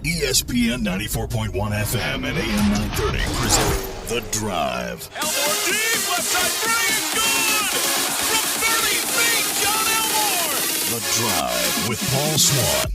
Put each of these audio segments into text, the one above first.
ESPN 94.1 FM and AM 930 present The Drive. Elmore deep, left side, brilliant, good! From 30 feet, John Elmore! The Drive with Paul Swann.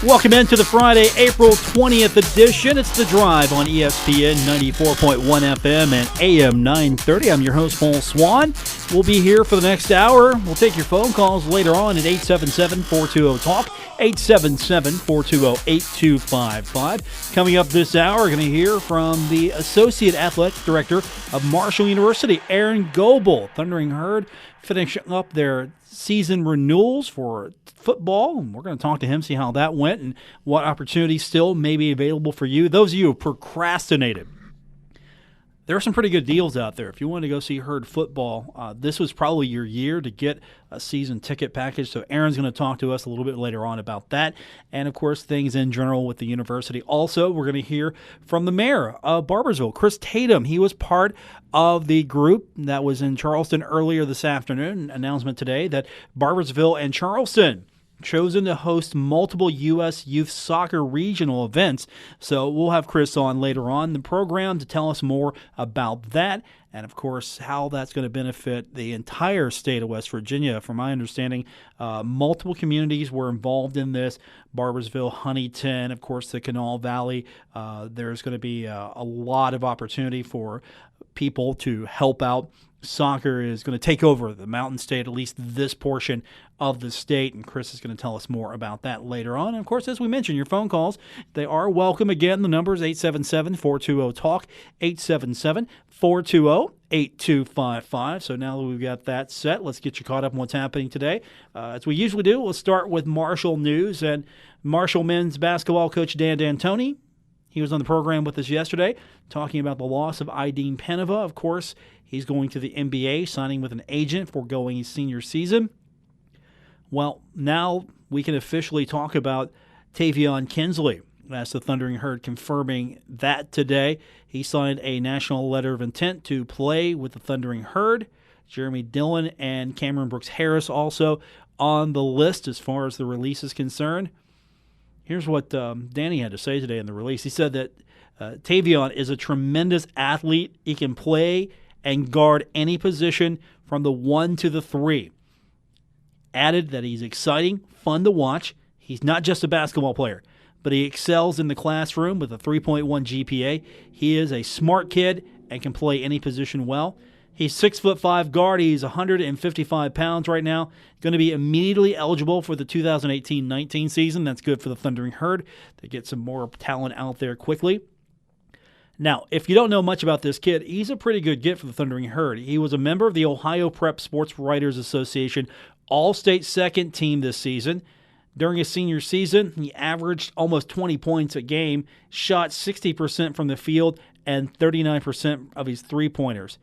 Welcome into the Friday, April 20th edition. It's The Drive on ESPN 94.1 FM and AM 930. I'm your host, Paul Swann. We'll be here for the next hour. We'll take your phone calls later on at 877-420-TALK, 877-420-8255. Coming up this hour, we're going to hear from the Associate Athletic Director of Marshall University, Aaron Goebbel. Thundering Herd finishing up their season renewals for football, and we're going to talk to him, see how that went and what opportunities still may be available for you. Those of you who procrastinated, there are some pretty good deals out there. If you want to go see Herd football, this was probably your year to get a season ticket package. So Aaron's going to talk to us a little bit later on about that. And, of course, things in general with the university. Also, we're going to hear from the mayor of Barboursville, Chris Tatum. He was part of the group that was in Charleston earlier this afternoon. An announcement today that Barboursville and Charleston chosen to host multiple U.S. youth soccer regional events. So we'll have Chris on later on in the program to tell us more about that and, of course, how that's going to benefit the entire state of West Virginia. From my understanding, multiple communities were involved in this. Barboursville, Huntington, of course, the Kanawha Valley. There's going to be a lot of opportunity for people to help out. Soccer is going to take over the Mountain State, at least this portion of the state, and Chris is going to tell us more about that later on. And, of course, as we mentioned, your phone calls, they are welcome. Again, the number is 877-420-TALK, 877-420-8255. So now that we've got that set, let's get you caught up on what's happening today. As we usually do, we'll start with Marshall news, and Marshall men's basketball coach Dan D'Antoni, he was on the program with us yesterday talking about the loss of Ideen Penova. Of course, he's going to the NBA, signing with an agent, foregoing his senior season. Well, now we can officially talk about Tavion Kinsley. That's the Thundering Herd confirming that today. He signed a national letter of intent to play with the Thundering Herd. Jeremy Dillon and Cameron Brooks-Harris also on the list as far as the release is concerned. Here's what Danny had to say today in the release. He said that Tavion is a tremendous athlete. He can play and guard any position from the 1 to the 3. Added that he's exciting, fun to watch. He's not just a basketball player, but he excels in the classroom with a 3.1 GPA. He is a smart kid and can play any position well. He's 6'5" guard. He's 155 pounds right now. Going to be immediately eligible for the 2018-19 season. That's good for the Thundering Herd to get some more talent out there quickly. Now, if you don't know much about this kid, he's a pretty good get for the Thundering Herd. He was a member of the Ohio Prep Sports Writers Association All-State second team this season. During his senior season, he averaged almost 20 points a game, shot 60% from the field, and 39% of his three-pointers.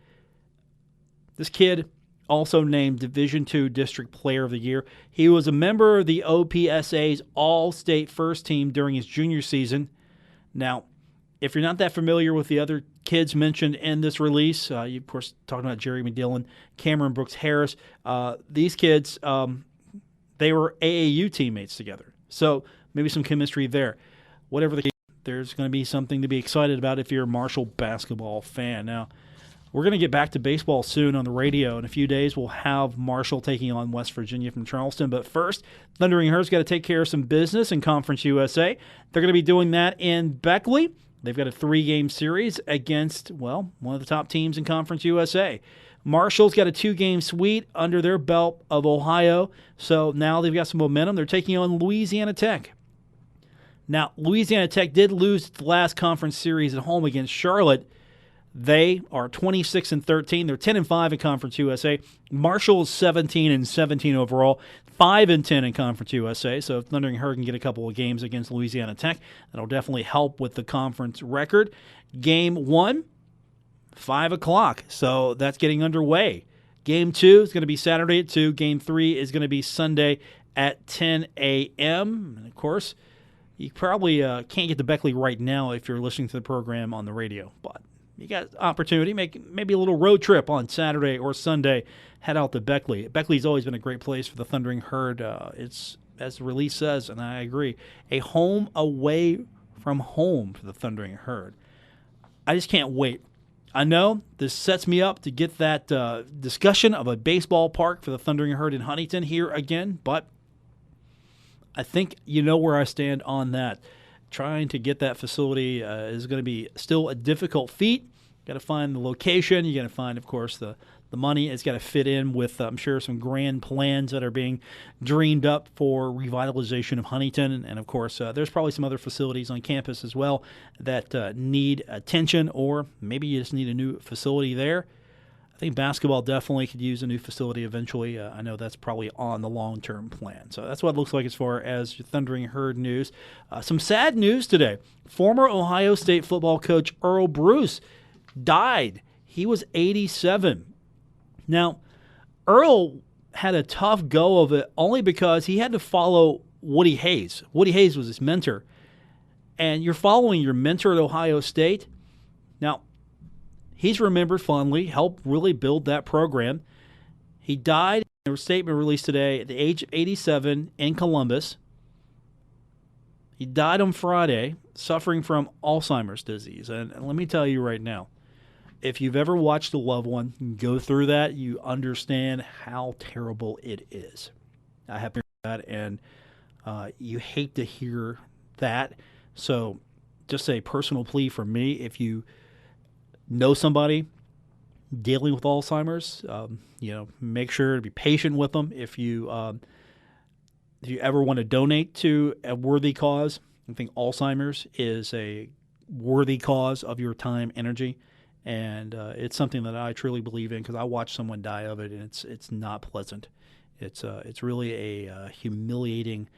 This kid also named Division II District Player of the Year. He was a member of the OPSA's All-State First Team during his junior season. Now, if you're not that familiar with the other kids mentioned in this release, you, of course, talking about Jeremy Dillon, Cameron Brooks-Harris, these kids, they were AAU teammates together. So maybe some chemistry there. Whatever the case, there's going to be something to be excited about if you're a Marshall basketball fan. Now, we're going to get back to baseball soon on the radio. In a few days, we'll have Marshall taking on West Virginia from Charleston. But first, Thundering Herd's got to take care of some business in Conference USA. They're going to be doing that in Beckley. They've got a 3-game series against, well, one of the top teams in Conference USA. Marshall's got a 2-game sweep under their belt of Ohio. So now they've got some momentum. They're taking on Louisiana Tech. Now, Louisiana Tech did lose its last conference series at home against Charlotte. They are 26-13. They're 10-5 in Conference USA. Marshall is 17-17 overall, 5-10 in Conference USA. So if Thundering Herd can get a couple of games against Louisiana Tech, that'll definitely help with the conference record. Game 1, 5 o'clock. So that's getting underway. Game 2 is going to be Saturday at 2. Game 3 is going to be Sunday at 10 a.m. And, of course, you probably can't get to Beckley right now if you're listening to the program on the radio, but you got opportunity, make maybe a little road trip on Saturday or Sunday, head out to Beckley. Beckley's always been a great place for the Thundering Herd. It's as the release says, and I agree, a home away from home for the Thundering Herd. I just can't wait. I know this sets me up to get that discussion of a baseball park for the Thundering Herd in Huntington here again, but I think you know where I stand on that. Trying to get that facility is going to be still a difficult feat. Got to find the location. You got to find, of course, the money. It's got to fit in with, I'm sure, some grand plans that are being dreamed up for revitalization of Huntington. And of course, there's probably some other facilities on campus as well that need attention, or maybe you just need a new facility there. I think basketball definitely could use a new facility eventually. I know that's probably on the long-term plan. So that's what it looks like as far as your Thundering Herd news. Some sad news today. Former Ohio State football coach Earl Bruce died. He was 87. Now, Earl had a tough go of it only because he had to follow Woody Hayes. Woody Hayes was his mentor. And you're following your mentor at Ohio State. Now, he's remembered fondly, helped really build that program. He died, in a statement released today, at the age of 87 in Columbus. He died on Friday, suffering from Alzheimer's disease. And let me tell you right now, if you've ever watched a loved one go through that, you understand how terrible it is. I have heard that, and you hate to hear that. So just a personal plea from me, if you know somebody dealing with Alzheimer's, make sure to be patient with them. If you ever want to donate to a worthy cause, I think Alzheimer's is a worthy cause of your time, energy. And it's something that I truly believe in because I watched someone die of it, and it's not pleasant. It's really a humiliating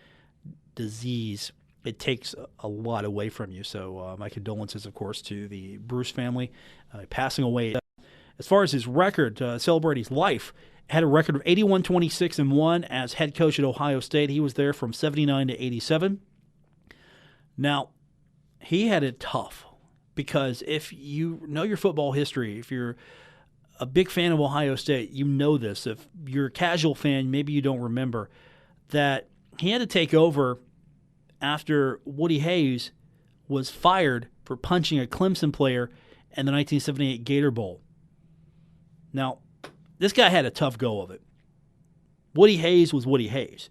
disease. It takes a lot away from you. So my condolences, of course, to the Bruce family passing away. As far as his record, celebrating his life, had a record of 81-26-1 as head coach at Ohio State. He was there from 79 to 87. Now, he had it tough. Because if you know your football history, if you're a big fan of Ohio State, you know this. If you're a casual fan, maybe you don't remember that he had to take over after Woody Hayes was fired for punching a Clemson player in the 1978 Gator Bowl. Now, this guy had a tough go of it. Woody Hayes was Woody Hayes.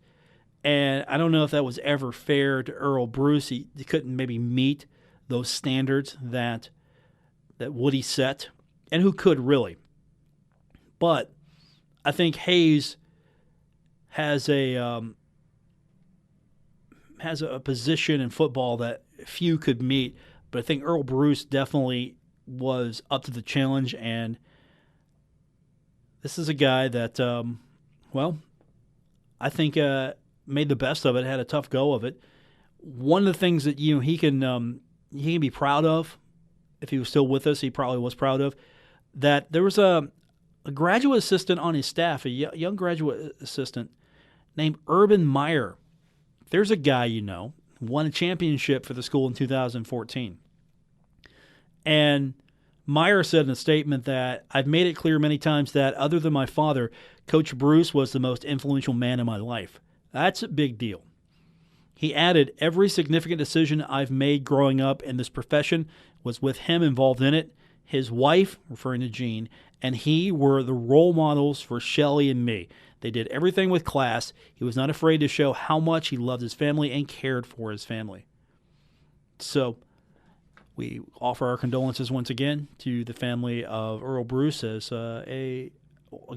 And I don't know if that was ever fair to Earl Bruce. He couldn't maybe meet those standards that Woody set, and who could really. But I think Hayes has a position in football that few could meet. But I think Earl Bruce definitely was up to the challenge, and this is a guy that, I think made the best of it, had a tough go of it. One of the things that he can be proud of, if he was still with us, he probably was proud of, that there was a graduate assistant on his staff, a young graduate assistant named Urban Meyer. There's a guy won a championship for the school in 2014. And Meyer said in a statement that, "I've made it clear many times that, other than my father, Coach Bruce was the most influential man in my life." That's a big deal. He added, "Every significant decision I've made growing up in this profession was with him involved in it. His wife," referring to Jean, "and he were the role models for Shelley and me. They did everything with class. He was not afraid to show how much he loved his family and cared for his family." So we offer our condolences once again to the family of Earl Bruce as a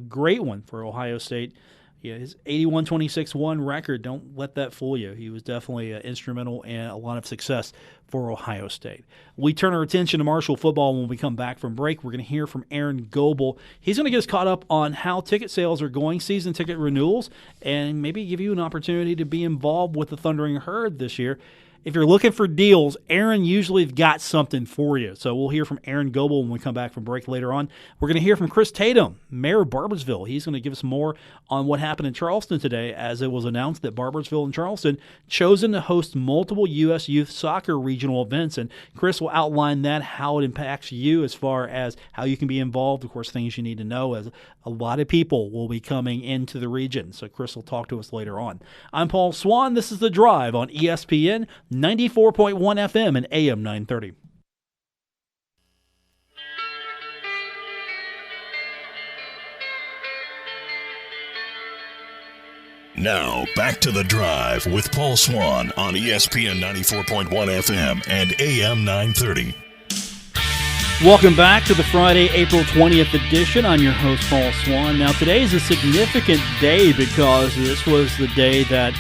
great one for Ohio State. Yeah, his 81-26-1 record, don't let that fool you. He was definitely instrumental in a lot of success for Ohio State. We turn our attention to Marshall football when we come back from break. We're going to hear from Aaron Goebbel. He's going to get us caught up on how ticket sales are going, season ticket renewals, and maybe give you an opportunity to be involved with the Thundering Herd this year. if you're looking for deals, Aaron usually got something for you. So we'll hear from Aaron Goebbel when we come back from break later on. We're going to hear from Chris Tatum, Mayor of Barboursville. He's going to give us more on what happened in Charleston today, as it was announced that Barboursville and Charleston chosen to host multiple U.S. youth soccer regional events. And Chris will outline that, how it impacts you as far as how you can be involved, of course, things you need to know, as a lot of people will be coming into the region. So Chris will talk to us later on. I'm Paul Swann. This is The Drive on ESPN 94.1 FM and AM 930. Now, back to The Drive with Paul Swann on ESPN 94.1 FM and AM 930. Welcome back to the Friday, April 20th edition. I'm your host, Paul Swann. Now, today is a significant day because this was the day that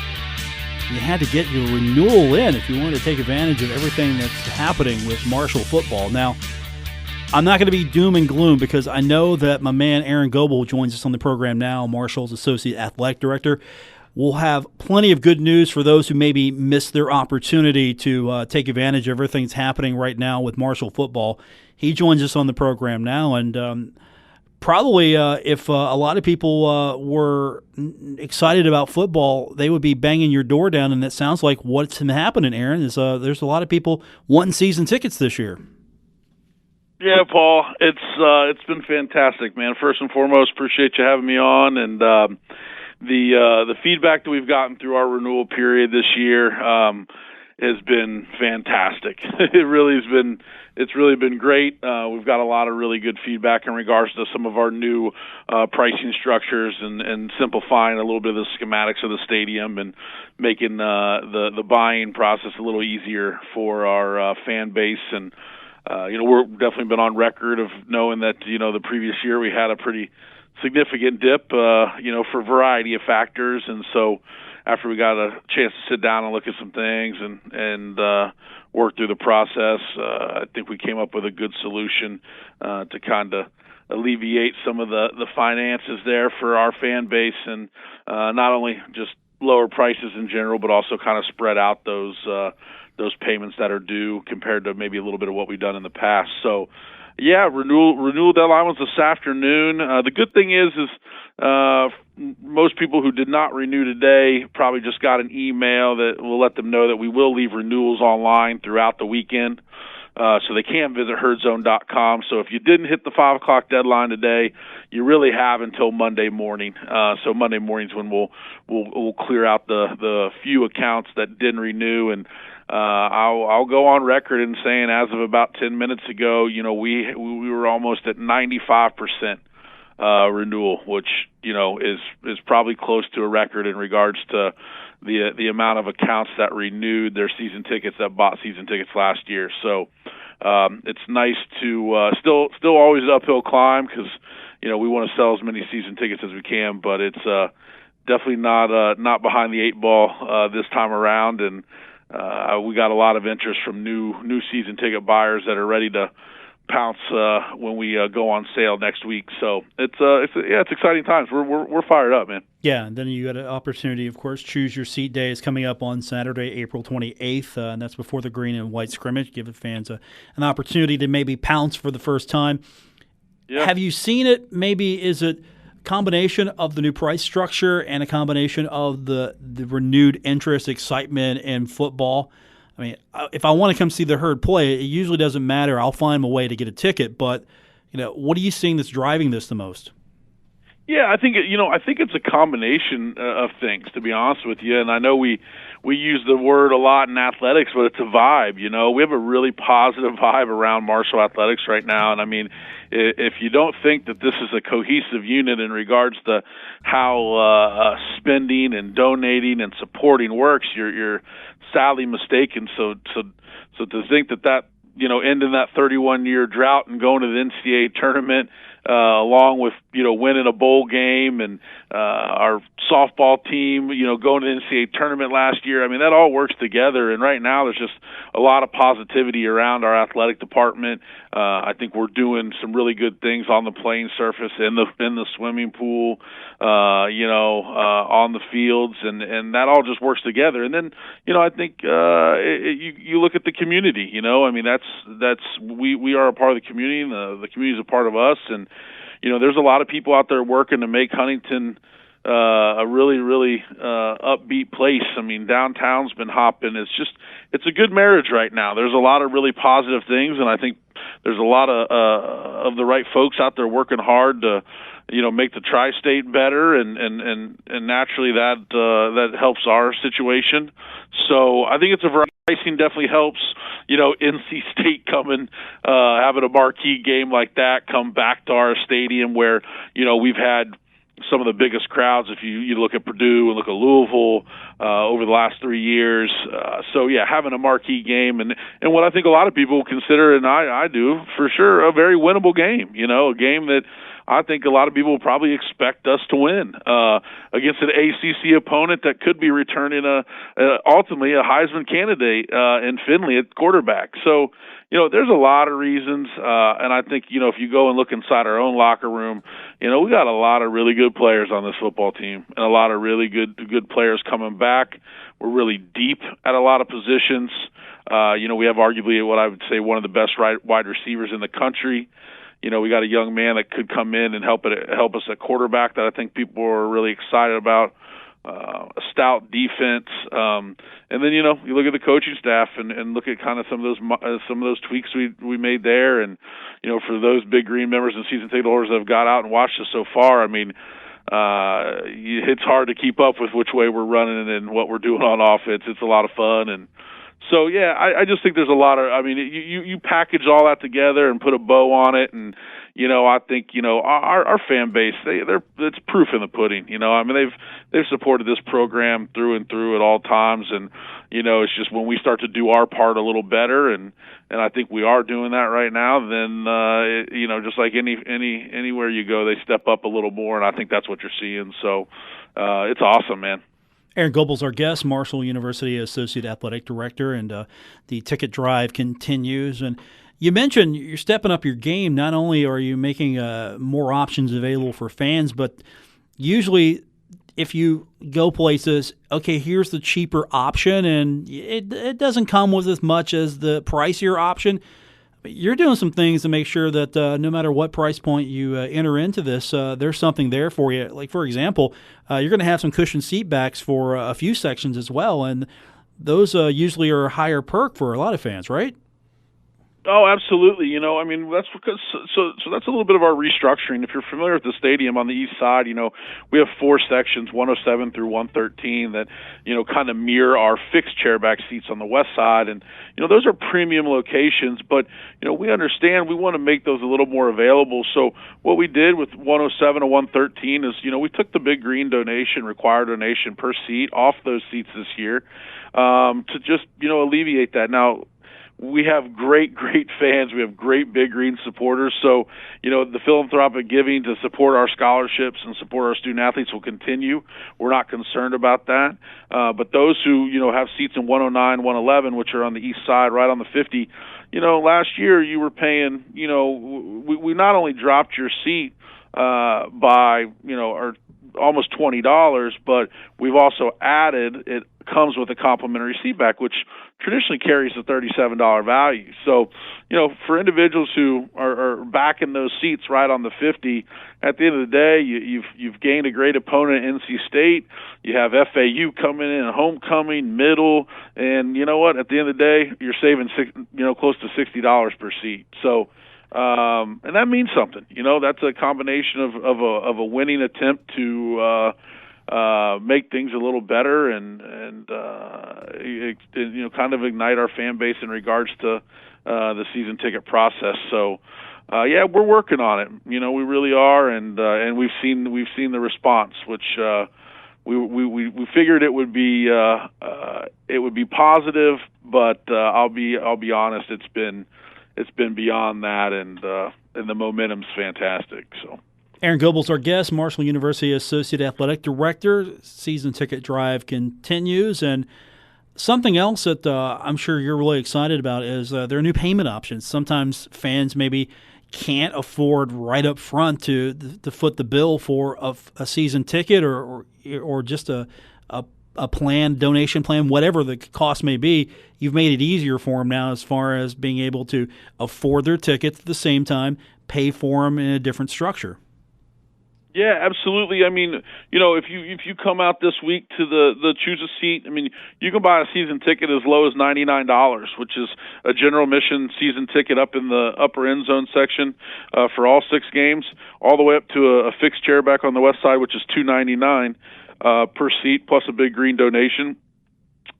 you had to get your renewal in if you wanted to take advantage of everything that's happening with Marshall football. Now, I'm not going to be doom and gloom because I know that my man Aaron Goebbel joins us on the program now, Marshall's Associate Athletic Director. We'll have plenty of good news for those who maybe missed their opportunity to take advantage of everything that's happening right now with Marshall football. He joins us on the program now, and probably if a lot of people were excited about football, they would be banging your door down, and it sounds like what's been happening, Aaron, is there's a lot of people wanting season tickets this year. Yeah, Paul, it's been fantastic, man. First and foremost, appreciate you having me on, and the feedback that we've gotten through our renewal period this year has been fantastic. It's really been great. We've got a lot of really good feedback in regards to some of our new pricing structures and simplifying a little bit of the schematics of the stadium and making the buying process a little easier for our fan base. And we're definitely been on record of knowing that, the previous year we had a pretty significant dip, for a variety of factors. And so after we got a chance to sit down and look at some things and work through the process, I think we came up with a good solution to kind of alleviate some of the finances there for our fan base, and not only just lower prices in general, but also kind of spread out those payments that are due compared to maybe a little bit of what we've done in the past. So, yeah, renewal deadline was this afternoon. The good thing is most people who did not renew today probably just got an email that will let them know that we will leave renewals online throughout the weekend. So they can visit herdzone.com. So if you didn't hit the 5 o'clock deadline today, you really have until Monday morning. So Monday morning's when we'll clear out the few accounts that didn't renew. And I'll go on record in saying, as of about 10 minutes ago, we were almost at 95% renewal, which is probably close to a record in regards to the amount of accounts that renewed their season tickets, that bought season tickets last year. So it's nice to still always an uphill climb because we want to sell as many season tickets as we can, but it's definitely not behind the 8 ball this time around. And we got a lot of interest from new season ticket buyers that are ready to pounce when we go on sale next week. So it's exciting times. We're fired up, man. Yeah, and then you got an opportunity, of course. Choose Your Seat Day is coming up on Saturday, April 28th, and that's before the green and white scrimmage. Give the fans an opportunity to maybe pounce for the first time. Yeah. Have you seen it? Maybe is it a combination of the new price structure and a combination of the renewed interest, excitement in football? I mean, if I want to come see the Herd play, it usually doesn't matter. I'll find a way to get a ticket. But, what are you seeing that's driving this the most? Yeah, I think it's a combination of things, to be honest with you. And I know we use the word a lot in athletics, but it's a vibe. We have a really positive vibe around Marshall athletics right now. And I mean, if you don't think that this is a cohesive unit in regards to how spending and donating and supporting works, you're sadly mistaken. So to think that ending that 31-year drought and going to the NCAA tournament, along with, winning a bowl game and our softball team, going to the NCAA tournament last year. I mean, that all works together. And right now there's just a lot of positivity around our athletic department. I think we're doing some really good things on the playing surface, in the swimming pool, on the fields, and that all just works together. And then, I think you look at the community. I mean, we are a part of the community, and the community is a part of us. And there's a lot of people out there working to make Huntington a really, really upbeat place. I mean, downtown's been hopping. It's a good marriage right now. There's a lot of really positive things, and I think there's a lot of the right folks out there working hard to, make the tri-state better, and naturally that helps our situation. So I think it's a variety. Pricing definitely helps. NC State coming, having a marquee game like that come back to our stadium where, we've had some of the biggest crowds. If you look at Purdue and look at Louisville over the last 3 years. So yeah, having a marquee game and what I think a lot of people consider, and I do for sure, a very winnable game. A game that I think a lot of people will probably expect us to win against an ACC opponent that could be returning ultimately a Heisman candidate in Finley at quarterback. So, there's a lot of reasons, and I think, if you go and look inside our own locker room, we got a lot of really good players on this football team and a lot of really good players coming back. We're really deep at a lot of positions. We have arguably what I would say one of the best wide receivers in the country. We got a young man that could come in and help us at quarterback that I think people are really excited about. A stout defense, and then you look at the coaching staff and look at kind of some of those tweaks we made there, and for those Big Green members and season ticket holders that have got out and watched us so far, I mean, it's hard to keep up with which way we're running and what we're doing on offense. It's a lot of fun, and so yeah, I just think there's a lot of. I mean, you package all that together and put a bow on it, and I think our fan base it's proof in the pudding. I mean they've supported this program through and through at all times, and it's just when we start to do our part a little better, and I think we are doing that right now. Then just like anywhere you go, they step up a little more, and I think that's what you're seeing. So it's awesome, man. Aaron Goebbel's our guest, Marshall University Associate Athletic Director, and the ticket drive continues. And you mentioned you're stepping up your game. Not only are you making more options available for fans, but usually if you go places, okay, here's the cheaper option, and it doesn't come with as much as the pricier option. You're doing some things to make sure that no matter what price point you enter into this, there's something there for you. Like, for example, you're going to have some cushioned seat backs for a few sections as well, and those usually are a higher perk for a lot of fans, right? Oh, absolutely. I mean, that's because so that's a little bit of our restructuring. If you're familiar with the stadium on the east side, we have 4 sections, 107 through 113, that kind of mirror our fixed chairback seats on the west side, and those are premium locations. But we understand we want to make those a little more available. So what we did with 107 and 113 is we took the Big Green required donation per seat off those seats this year to just alleviate that. Now, we have great fans. We have great Big Green supporters. So, the philanthropic giving to support our scholarships and support our student athletes will continue. We're not concerned about that. But those who, have seats in 109, 111, which are on the east side, right on the 50, last year you were paying, we not only dropped your seat by, or almost $20, but we've also added, it comes with a complimentary seat back, which traditionally carries a $37 value. So, for individuals who are back in those seats right on the 50, at the end of the day, you've gained a great opponent, NC State. You have FAU coming in, homecoming, middle, and you know what? At the end of the day, you're saving close to $60 per seat. So, and that means something. That's a combination of a winning attempt to make things a little better and kind of ignite our fan base in regards to the season ticket process. So yeah, we're working on it. We really are, and we've seen the response, which we figured it would be positive, but I'll be honest, it's been it's been beyond that, and the momentum's fantastic. So. Aaron Goebbel's our guest, Marshall University Associate Athletic Director. Season ticket drive continues, and something else that I'm sure you're really excited about is there are new payment options. Sometimes fans maybe can't afford right up front to foot the bill for a season ticket or just a plan, donation plan, whatever the cost may be. You've made it easier for them now as far as being able to afford their tickets at the same time, pay for them in a different structure. Yeah, absolutely. I mean, if you come out this week to the choose a seat, I mean, you can buy a season ticket as low as $99, which is a general admission season ticket up in the upper end zone section for all 6 games, all the way up to a fixed chair back on the west side, which is $299 per seat plus a big green donation.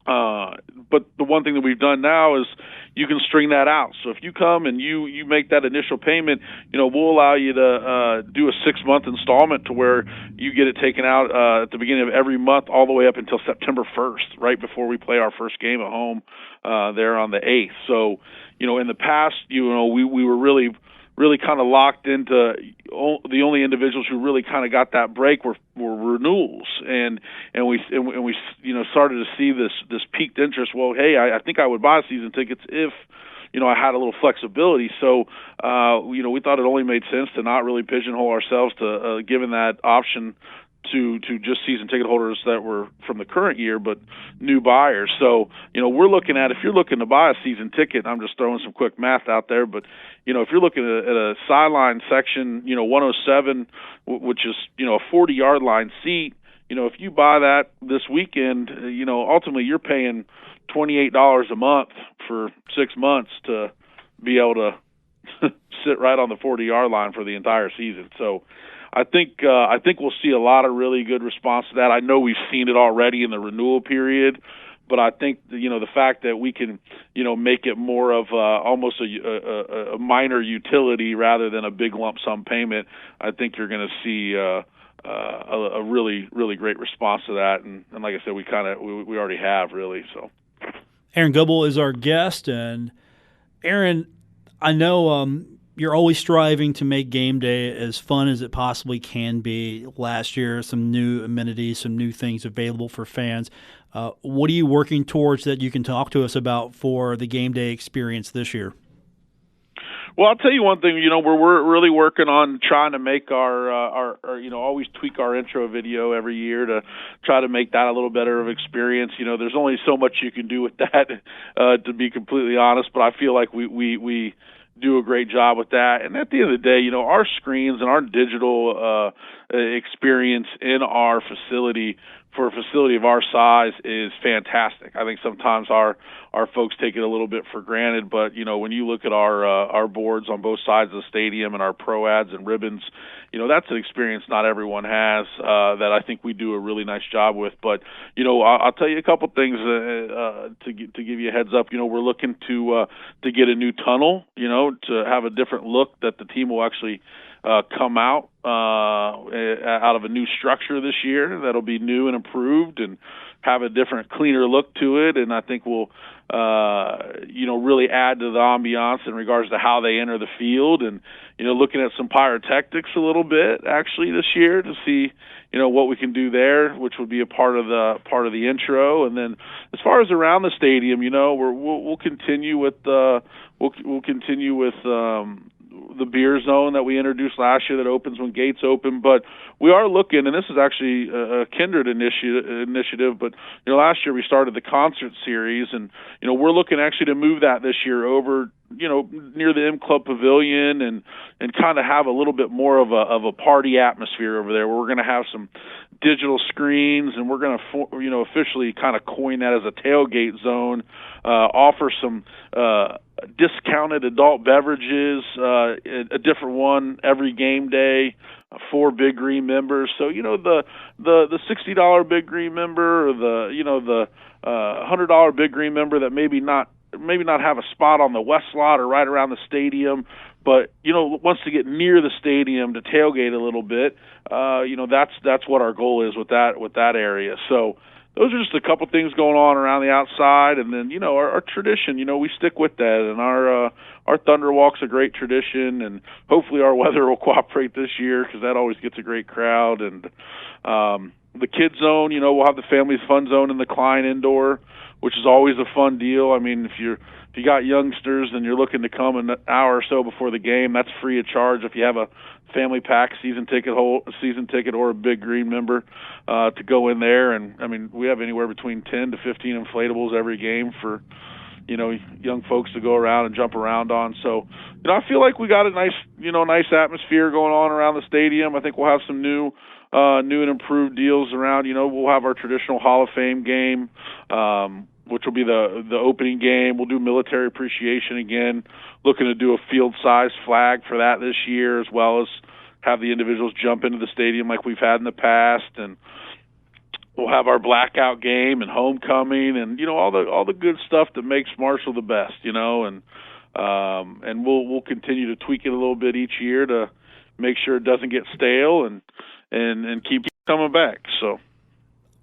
But the one thing that we've done now is you can string that out. So if you come and you make that initial payment, we'll allow you to do a 6-month installment to where you get it taken out at the beginning of every month all the way up until September 1st, right before we play our first game at home there on the 8th. So, in the past, we were really kind of locked into the only individuals who really kind of got that break were renewals, and we started to see this peaked interest. Well, hey, I think I would buy season tickets if I had a little flexibility. So we thought it only made sense to not really pigeonhole ourselves to giving that option to just season ticket holders that were from the current year, but new buyers. So, we're looking at, if you're looking to buy a season ticket, I'm just throwing some quick math out there, but, if you're looking at a sideline section, 107, which is, a 40-yard line seat, if you buy that this weekend, ultimately you're paying $28 a month for 6 months to be able to sit right on the 40-yard line for the entire season. So, I think we'll see a lot of really good response to that. I know we've seen it already in the renewal period, but I think the fact that we can make it more of almost a minor utility rather than a big lump sum payment, I think you're going to see a really, really great response to that. And like I said, we already have really. So, Aaron Goebbel is our guest, and Aaron, I know you're always striving to make game day as fun as it possibly can be. Last year, some new amenities, some new things available for fans. What are you working towards that you can talk to us about for the game day experience this year? Well, I'll tell you one thing. We're really working on trying to make our always tweak our intro video every year to try to make that a little better of experience. There's only so much you can do with that, to be completely honest. But I feel like we do a great job with that. And at the end of the day, our screens and our digital experience in our facility for a facility of our size is fantastic. I think sometimes our folks take it a little bit for granted, but when you look at our boards on both sides of the stadium and our pro ads and ribbons, that's an experience not everyone has that I think we do a really nice job with. But I'll tell you a couple things to give you a heads up. We're looking to get a new tunnel, to have a different look that the team will actually come out of a new structure this year that'll be new and improved and have a different, cleaner look to it. And I think we'll, really add to the ambiance in regards to how they enter the field, and, looking at some pyrotechnics a little bit actually this year to see, what we can do there, which would be a part of the intro. And then as far as around the stadium, we'll continue with we'll continue with the beer zone that we introduced last year that opens when gates open. But we are looking, and this is actually a kindred initiative, but last year we started the concert series, and we're looking actually to move that this year over near the M Club Pavilion and kind of have a little bit more of a party atmosphere over there, where we're going to have some digital screens, and we're going to officially kind of coin that as a tailgate zone, offer some discounted adult beverages, a different one every game day for Big Green members. So the $60 Big Green member, or the $100 Big Green member that maybe not have a spot on the west slot or right around the stadium, but wants to get near the stadium to tailgate a little bit. That's what our goal is with that area. So those are just a couple things going on around the outside. And then, our tradition, we stick with that. And our Thunder Walk's a great tradition, and hopefully our weather will cooperate this year because that always gets a great crowd. And the kids zone, we'll have the family's fun zone in the Klein indoor, which is always a fun deal. I mean, if you got youngsters and you're looking to come an hour or so before the game, that's free of charge if you have a family pack season ticket or a Big Green member to go in there. And I mean, we have anywhere between 10 to 15 inflatables every game for young folks to go around and jump around on. So I feel like we got a nice atmosphere going on around the stadium. I think we'll have some new and improved deals around. We'll have our traditional Hall of Fame game, which will be the opening game. We'll do military appreciation again, looking to do a field-sized flag for that this year, as well as have the individuals jump into the stadium like we've had in the past. And we'll have our blackout game and homecoming and, all the good stuff that makes Marshall the best, and we'll continue to tweak it a little bit each year to make sure it doesn't get stale and keep coming back. So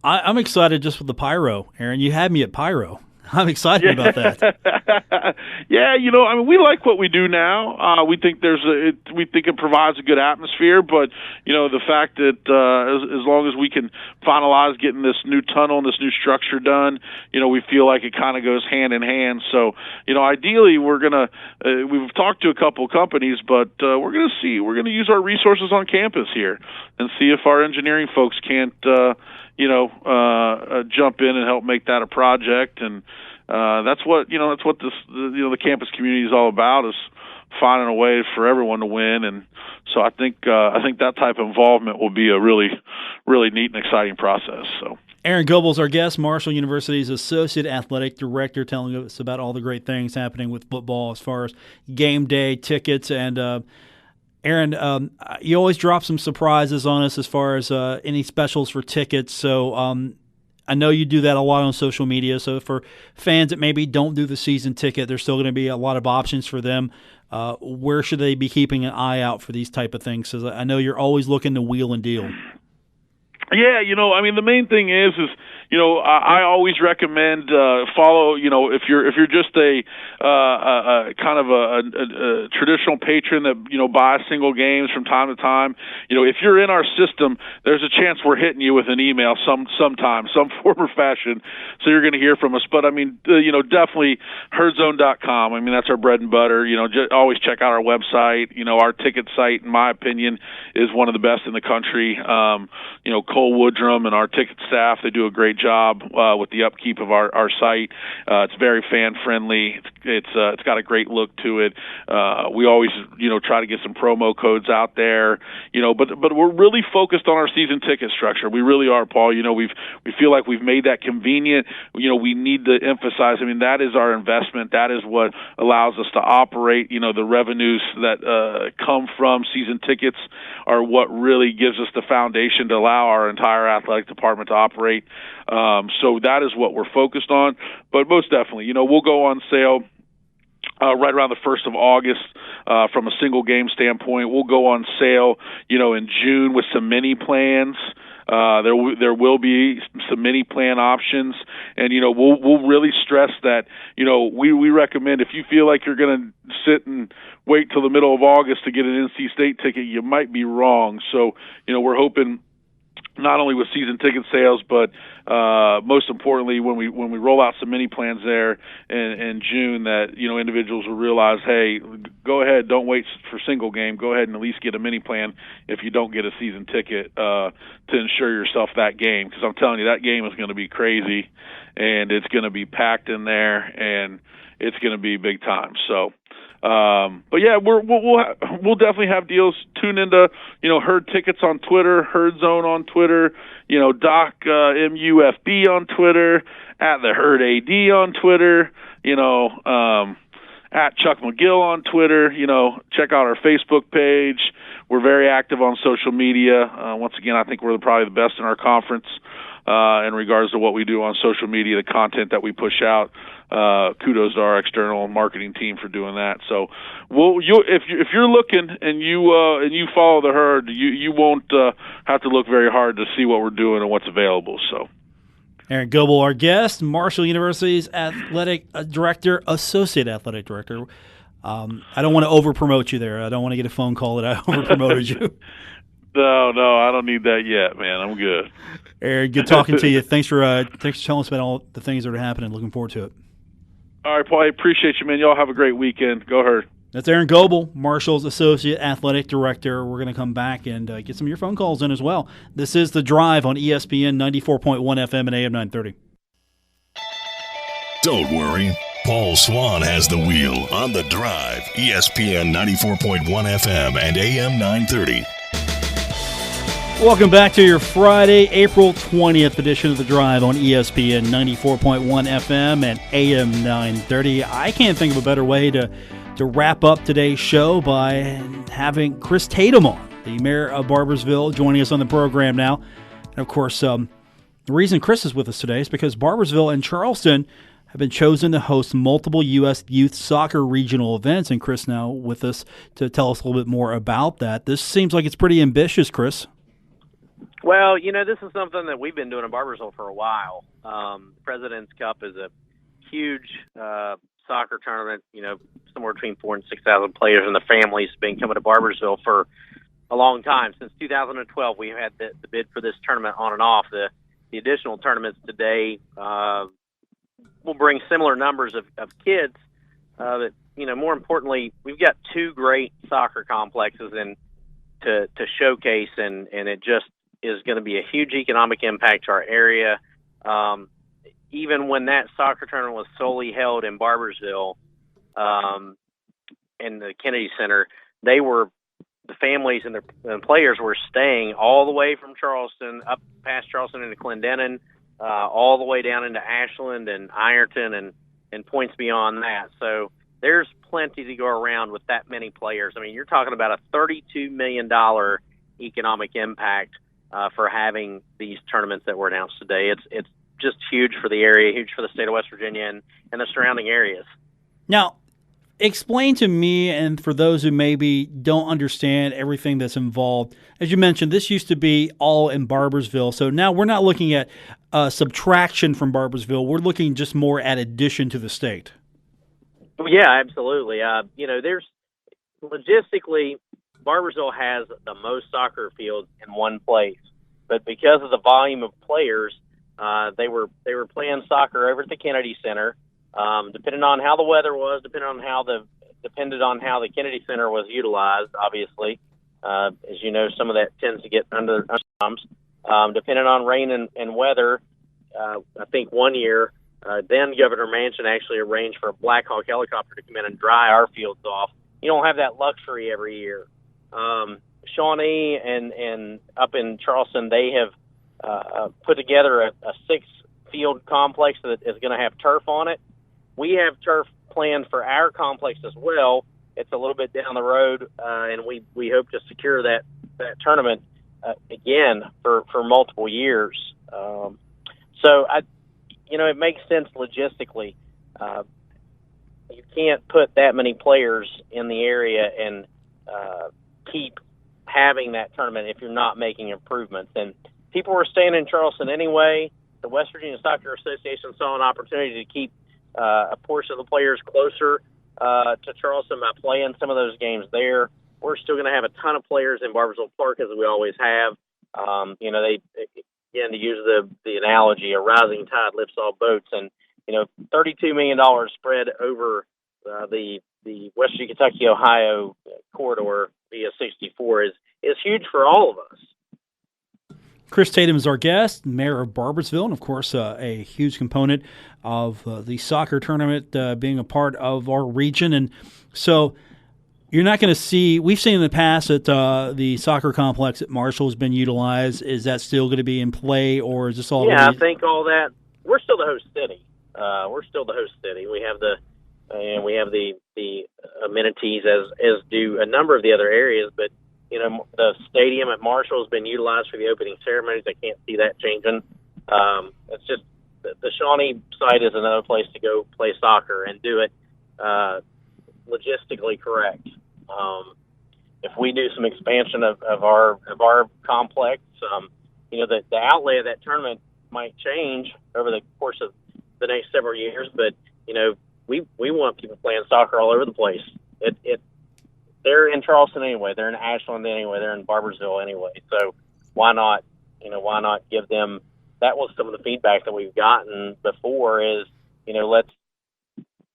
I'm excited just with the pyro, Aaron. You had me at pyro. I'm excited about that. Yeah, we like what we do now. We think it provides a good atmosphere, but the fact that as long as we can finalize getting this new tunnel and this new structure done, we feel like it kind of goes hand in hand. So, ideally we've talked to a couple of companies, but we're going to use our resources on campus here and see if our engineering folks can't jump in and help make that a project. And that's what this the campus community is all about, is finding a way for everyone to win. And so I think that type of involvement will be a really, really neat and exciting process. So Aaron Goebbel is our guest, Marshall University's Associate Athletic Director, telling us about all the great things happening with football as far as game day tickets. And Aaron, you always drop some surprises on us as far as any specials for tickets. So I know you do that a lot on social media. So for fans that maybe don't do the season ticket, there's still going to be a lot of options for them. Where should they be keeping an eye out for these type of things? Because I know you're always looking to wheel and deal. Yeah, the main thing is I always recommend follow. If you're just a kind of a traditional patron that buys single games from time to time, if you're in our system, there's a chance we're hitting you with an email sometime, some form or fashion. So you're going to hear from us. But definitely herdzone.com. That's our bread and butter. Always check out our website. Our ticket site, in my opinion, is one of the best in the country. Cole Woodrum and our ticket staff, they do a great job with the upkeep of our site. It's very fan friendly. It's got a great look to it. We always try to get some promo codes out there. But we're really focused on our season ticket structure. We really are, Paul. We feel like we've made that convenient. We need to emphasize. That is our investment. That is what allows us to operate. The revenues that come from season tickets are what really gives us the foundation to allow our entire athletic department to operate. So that is what we're focused on. But most definitely, we'll go on sale right around the 1st of August from a single game standpoint. We'll go on sale, in June with some mini plans. There will be some mini plan options, and we'll really stress that we recommend, if you feel like you're going to sit and wait till the middle of August to get an NC State ticket, you might be wrong. So we're hoping not only with season ticket sales, but most importantly, when we roll out some mini plans there in June, that individuals will realize, hey, go ahead, don't wait for single game. Go ahead and at least get a mini plan if you don't get a season ticket to ensure yourself that game. Because I'm telling you, that game is going to be crazy, and it's going to be packed in there, and it's going to be big time. So. But yeah, we'll definitely have deals. Tune into Herd Tickets on Twitter, Herd Zone on Twitter, Doc MUFB on Twitter, at the Herd AD on Twitter, at Chuck McGill on Twitter. Check out our Facebook page. We're very active on social media. Once again, I think we're probably the best in our conference in regards to what we do on social media, the content that we push out. Kudos to our external marketing team for doing that. So, if you're looking and you follow the Herd, you won't have to look very hard to see what we're doing and what's available. So, Aaron Goebbel, our guest, Marshall University's athletic director, associate athletic director. I don't want to over-promote you there. I don't want to get a phone call that I over-promoted you. No, I don't need that yet, man. I'm good. Aaron, good talking to you. Thanks for telling us about all the things that are happening. Looking forward to it. All right, Paul, I appreciate you, man. Y'all have a great weekend. Go Herd. That's Aaron Goebbel, Marshall's associate athletic director. We're going to come back and get some of your phone calls in as well. This is The Drive on ESPN 94.1 FM and AM 930. Don't worry. Paul Swann has the wheel on The Drive, ESPN 94.1 FM and AM 930. Welcome back to your Friday, April 20th edition of The Drive on ESPN 94.1 FM and AM 930. I can't think of a better way to wrap up today's show by having Chris Tatum on, the mayor of Barboursville, joining us on the program now. And, of course, the reason Chris is with us today is because Barboursville and Charleston have been chosen to host multiple U.S. youth soccer regional events. And Chris now with us to tell us a little bit more about that. This seems like it's pretty ambitious, Chris. Well, this is something that we've been doing in Barboursville for a while. President's Cup is a huge soccer tournament, somewhere between 4,000 and 6,000 players and the families have been coming to Barboursville for a long time. Since 2012, we've had the bid for this tournament on and off. The additional tournaments today will bring similar numbers of kids. But, more importantly, we've got two great soccer complexes to showcase, and it just is going to be a huge economic impact to our area. Even when that soccer tournament was solely held in Barboursville, in the Kennedy Center, the families and the players were staying all the way from Charleston, up past Charleston into Clendenin, all the way down into Ashland and Ironton and points beyond that. So there's plenty to go around with that many players. I mean, you're talking about a $32 million economic impact for having these tournaments that were announced today. It's just huge for the area, huge for the state of West Virginia and the surrounding areas. Now, explain to me, and for those who maybe don't understand everything that's involved, as you mentioned, this used to be all in Barboursville. So now we're not looking at subtraction from Barboursville. We're looking just more at addition to the state. Yeah, absolutely. There's logistically, Barboursville has the most soccer fields in one place, but because of the volume of players, they were playing soccer over at the Kennedy Center. Depending on how the weather was, depended on how the Kennedy Center was utilized. Obviously, as you know, some of that tends to get under thumbs. Depending on rain and weather, I think one year, then Governor Manchin actually arranged for a Black Hawk helicopter to come in and dry our fields off. You don't have that luxury every year. Shawnee and up in Charleston, they have put together a 6-field complex that is going to have turf on it. We have turf planned for our complex as well. It's a little bit down the road, and we hope to secure that tournament again for multiple years. So it makes sense logistically. You can't put that many players in the area and keep having that tournament if you're not making improvements. And people were staying in Charleston anyway. The West Virginia Soccer Association saw an opportunity to keep a portion of the players closer to Charleston by playing some of those games there. We're still going to have a ton of players in Barboursville Park, as we always have. Again, to use the analogy, a rising tide lifts all boats, and $32 million spread over the West Virginia, Kentucky, Ohio corridor via 64 is huge for all of us. Chris Tatum is our guest, mayor of Barboursville, and of course a huge component of the soccer tournament being a part of our region. And so you're not going to see – we've seen in the past that the soccer complex at Marshall has been utilized. Is that still going to be in play, or is this all – Yeah, I think all that – we're still the host city. We have the amenities as do a number of the other areas, but the stadium at Marshall has been utilized for the opening ceremonies. I can't see that changing. It's just the Shawnee site is another place to go play soccer and do it logistically correct. If we do some expansion of our complex, the outlay of that tournament might change over the course of the next several years, but we want people playing soccer all over the place. They're in Charleston anyway. They're in Ashland anyway. They're in Barboursville anyway. So why not give them? That was some of the feedback that we've gotten before is,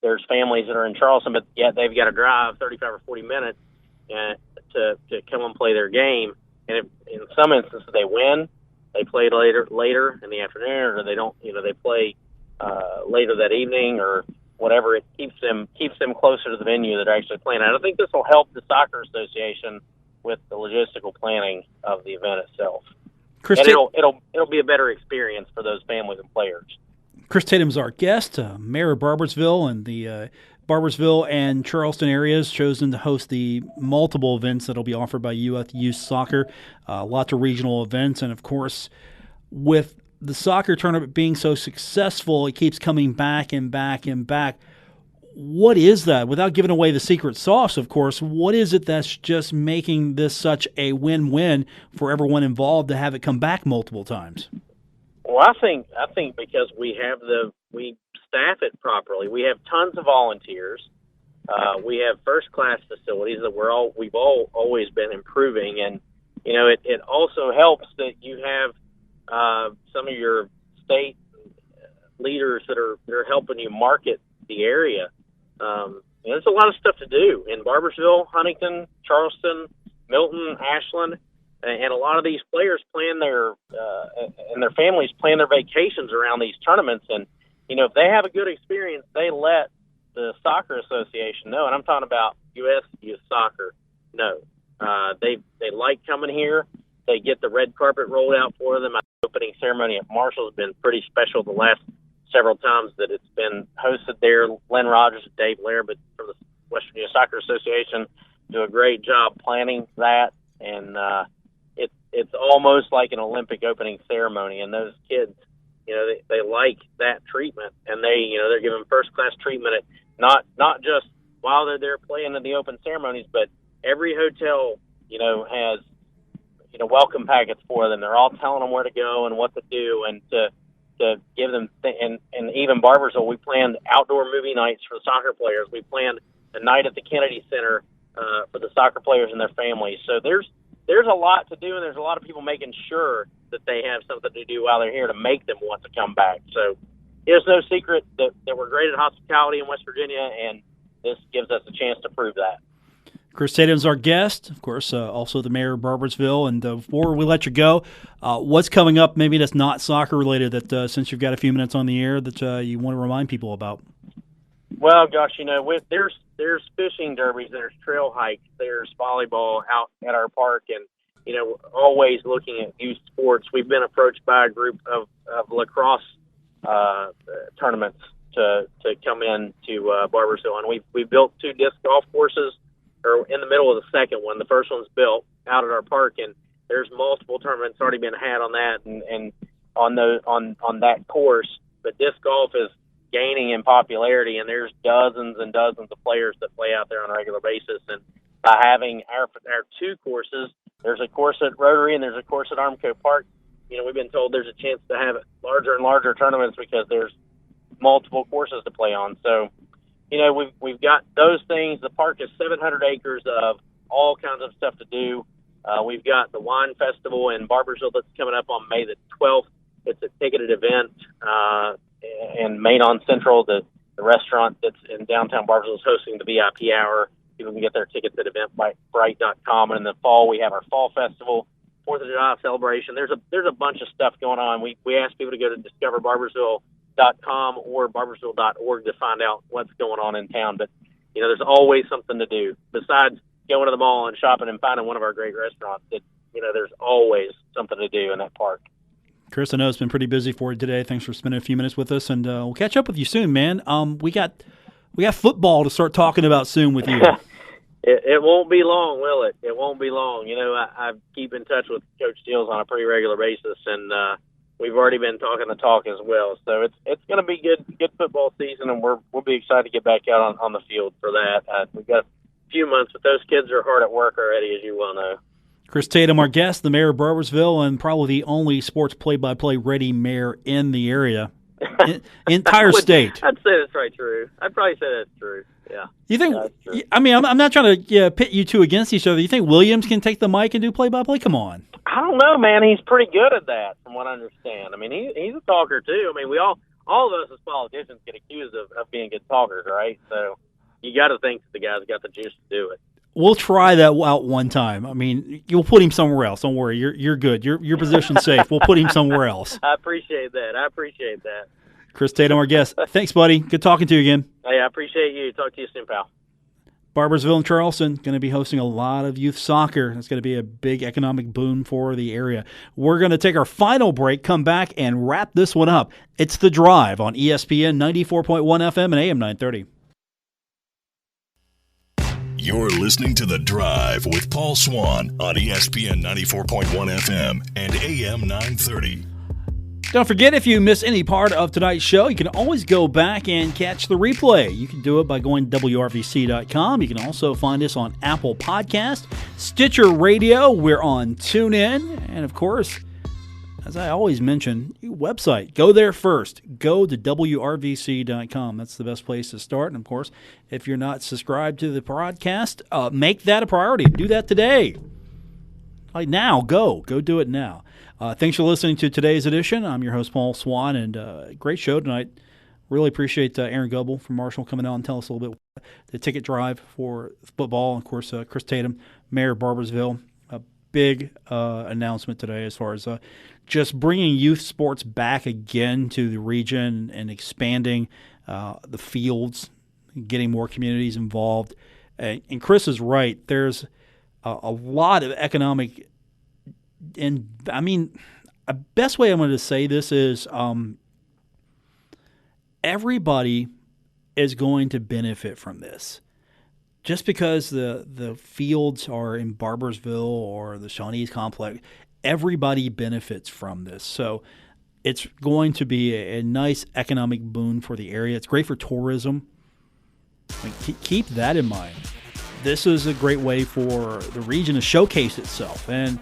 there's families that are in Charleston, but yet they've got to drive 35 or 40 minutes to come and play their game. And if, in some instances they win, they play later in the afternoon, or they don't, they play later that evening or whatever. It keeps them closer to the venue that they're actually playing at. I think this will help the soccer association with the logistical planning of the event itself. And it'll be a better experience for those families and players. Chris Tatum's our guest, Mayor of Barboursville, and the Barboursville and Charleston areas chosen to host the multiple events that will be offered by youth soccer, lots of regional events, and of course, with the soccer tournament being so successful, it keeps coming back and back and back. What is that? Without giving away the secret sauce, of course, what is it that's just making this such a win-win for everyone involved to have it come back multiple times? Well, I think because we staff it properly. We have tons of volunteers. We have first-class facilities that we've always been improving, and it also helps that you have some of your state leaders that are helping you market the area. There's a lot of stuff to do in Barboursville, Huntington, Charleston, Milton, Ashland, and a lot of these players plan and their families plan their vacations around these tournaments. And if they have a good experience, they let the soccer association know. And I'm talking about U.S. Youth Soccer. No, they like coming here. They get the red carpet rolled out for them. The opening ceremony at Marshall has been pretty special the last several times that it's been hosted there. Len Rogers and Dave Lair, but from the West Virginia Soccer Association, do a great job planning that. And it's almost like an Olympic opening ceremony. And those kids, they like that treatment, and they're given first class treatment at not just while they're there playing in the open ceremonies, but every hotel has welcome packets for them. They're all telling them where to go and what to do, and to give them and even Barboursville, we planned outdoor movie nights for the soccer players. We planned a night at the Kennedy Center for the soccer players and their families. So there's a lot to do, and there's a lot of people making sure that they have something to do while they're here to make them want to come back. So it's no secret that we're great at hospitality in West Virginia, and this gives us a chance to prove that. Chris Tatum's our guest, of course, also the mayor of Barboursville. And before we let you go, what's coming up maybe that's not soccer-related that since you've got a few minutes on the air that you want to remind people about? Well, gosh, there's fishing derbies, there's trail hikes, there's volleyball out at our park, and, always looking at youth sports. We've been approached by a group of lacrosse tournaments to come in to Barboursville, and we've built 2 disc golf courses, or in the middle of the second one. The first one's built out at our park, and there's multiple tournaments already been had on that and on that course. But disc golf is gaining in popularity, and there's dozens and dozens of players that play out there on a regular basis. And by having our 2 courses, there's a course at Rotary and there's a course at Armco Park. We've been told there's a chance to have larger and larger tournaments because there's multiple courses to play on. So, we've got those things. The park is 700 acres of all kinds of stuff to do. We've got the wine festival in Barboursville that's coming up on May the 12th. It's a ticketed event, and Main on Central, the restaurant that's in downtown Barboursville, is hosting the VIP hour. People can get their tickets at eventbrite.com. And in the fall, we have our fall festival, 4th of July celebration. There's a bunch of stuff going on. We ask people to go to discoverbarboursville.com or barboursville.org to find out what's going on in town. But, there's always something to do besides going to the mall and shopping and finding one of our great restaurants. There's always something to do in that park. Chris, I know it's been pretty busy for you today. Thanks for spending a few minutes with us, and we'll catch up with you soon, man. We got football to start talking about soon with you. It won't be long, will it? It won't be long. I keep in touch with Coach Steele on a pretty regular basis, and we've already been talking the talk as well. So it's going to be good football season, and we'll be excited to get back out on the field for that. We've got a few months, but those kids are hard at work already, as you well know. Chris Tatum, our guest, the mayor of Barboursville, and probably the only sports play-by-play ready mayor in the area, entire state. I'd say that's right true. I'd probably say that's true. Yeah. You think? That's true. I mean, I'm not trying to pit you two against each other. You think Williams can take the mic and do play-by-play? Come on. I don't know, man. He's pretty good at that, from what I understand. I mean, he's a talker too. I mean, we all of us as politicians get accused of being good talkers, right? So you got to think that the guy's got the juice to do it. We'll try that out one time. I mean, you'll put him somewhere else. Don't worry. You're good. Your position's safe. We'll put him somewhere else. I appreciate that. Chris Tatum, our guest. Thanks, buddy. Good talking to you again. Hey, I appreciate you. Talk to you soon, pal. Barboursville and Charleston going to be hosting a lot of youth soccer. It's going to be a big economic boom for the area. We're going to take our final break, come back, and wrap this one up. It's The Drive on ESPN 94.1 FM and AM 930. You're listening to The Drive with Paul Swann on ESPN 94.1 FM and AM 930. Don't forget, if you miss any part of tonight's show, you can always go back and catch the replay. You can do it by going to WRVC.com. You can also find us on Apple Podcast, Stitcher Radio. We're on TuneIn. And, of course, as I always mention, website. Go there first. Go to WRVC.com. That's the best place to start. And, of course, if you're not subscribed to the podcast, make that a priority. Do that today. Like now, go do it now. Thanks for listening to today's edition. I'm your host, Paul Swann, and great show tonight. Really appreciate Aaron Goebbel from Marshall coming out and tell us a little bit the ticket drive for football. Of course, Chris Tatum, mayor of Barboursville. A big announcement today as far as just bringing youth sports back again to the region and expanding the fields, getting more communities involved. And Chris is right. There's a lot of economic, and I mean, the best way I'm going to say this is everybody is going to benefit from this. Just because the fields are in Barboursville or the Shawnees complex, everybody benefits from this. So it's going to be a nice economic boon for the area. It's great for tourism. Keep that in mind. This is a great way for the region to showcase itself. And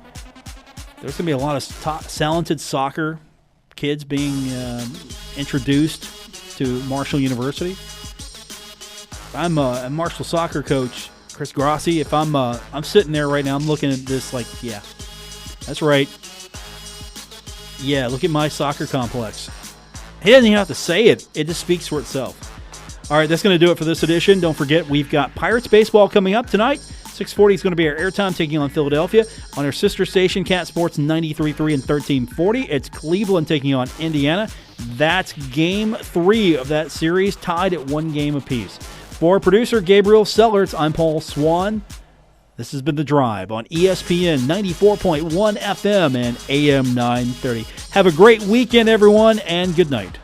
there's going to be a lot of talented soccer kids being introduced to Marshall University. I'm a Marshall soccer coach, Chris Grossi. If I'm sitting there right now, I'm looking at this like, yeah, that's right. Yeah, look at my soccer complex. He doesn't even have to say it. It just speaks for itself. All right, that's going to do it for this edition. Don't forget, we've got Pirates baseball coming up tonight. 6:40 is going to be our airtime taking on Philadelphia. On our sister station, Cat Sports 93.3 and 1340. It's Cleveland taking on Indiana. That's Game 3 of that series, tied at 1 game apiece. For producer Gabriel Sellerts, I'm Paul Swann. This has been The Drive on ESPN 94.1 FM and AM 930. Have a great weekend, everyone, and good night.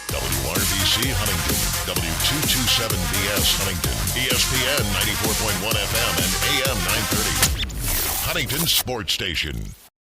WRVC Huntington, W227BS Huntington, ESPN 94.1 FM and AM 930. Huntington Sports Station.